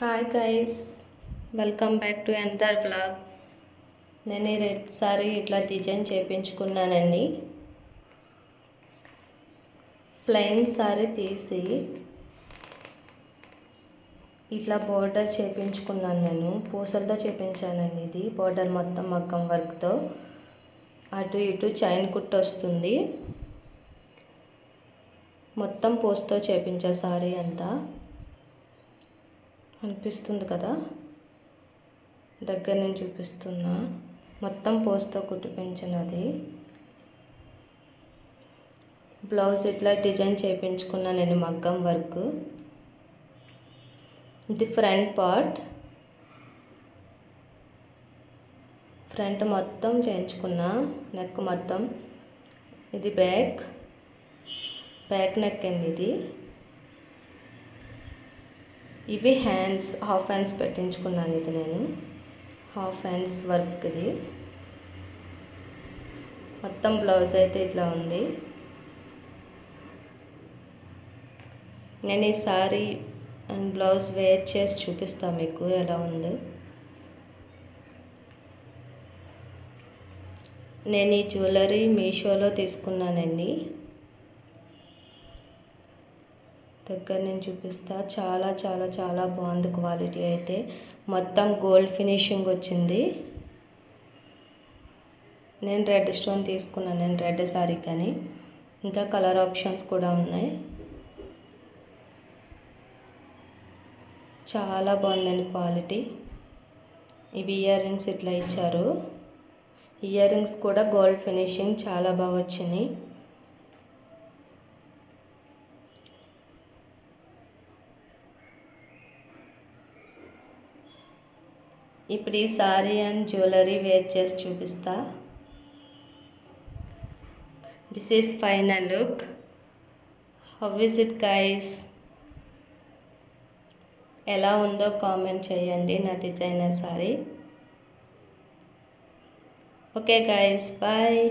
Hi guys, welcome back to another vlog. నేను red sorry ఇట్లా design చేయించుకున్నానండి. Plain sorry తీసి ఇట్లా బోర్డర్ చేయించుకున్నాను. నేను పూసలతో చేయించానండి. ఇది బోర్డర్ మొత్తం మగ్గం వర్క్తో, అటు ఇటు చైన్ కుట్టు వస్తుంది. మొత్తం పూసతో చేయించా. సారీ అంతా అనిపిస్తుంది కదా, దగ్గర నేను చూపిస్తున్నా. మొత్తం పోస్తో కుట్టిపించినది. బ్లౌజ్ ఇట్లా డిజైన్ చేయించుకున్నా నేను, మగ్గం వర్క్. ఇది ఫ్రంట్ పార్ట్, ఫ్రంట్ మొత్తం చేయించుకున్నా. నెక్ మొత్తం. ఇది బ్యాక్ నెక్ అండి. ఇది ఇవి హ్యాండ్స్, హాఫ్ హ్యాండ్స్ పెట్టించుకున్నాను. ఇది నేను హాఫ్ హ్యాండ్స్ వర్క్. ఇది మొత్తం బ్లౌజ్ అయితే ఇట్లా ఉంది. నేను ఈ సారీ అండ్ బ్లౌజ్ వేర్ చేసి చూపిస్తాను మీకు ఎలా ఉంది. నేను ఈ జ్యువెలరీ మీషోలో తీసుకున్నానండి. దగ్గర నేను చూపిస్తా. చాలా చాలా చాలా బాగుంది క్వాలిటీ అయితే. మొత్తం గోల్డ్ ఫినిషింగ్ వచ్చింది. నేను రెడ్ స్టోన్ తీసుకున్నాను. నేను రెడ్ సారీ కానీ ఇంకా కలర్ ఆప్షన్స్ కూడా ఉన్నాయి. చాలా బాగుందండి క్వాలిటీ. ఇవి ఇయర్ రింగ్స్ ఇట్లా ఇచ్చారు. ఇయర్ రింగ్స్ కూడా గోల్డ్ ఫినిషింగ్ చాలా బాగా వచ్చినాయి. ఇప్పుడు ఈ సారీ అండ్ జ్యువెలరీ వేర్ చేసి చూపిస్తా. This is final look. How is it guys? ఎలా ఉందో కామెంట్ చేయండి నా designer sorry. Okay guys, bye.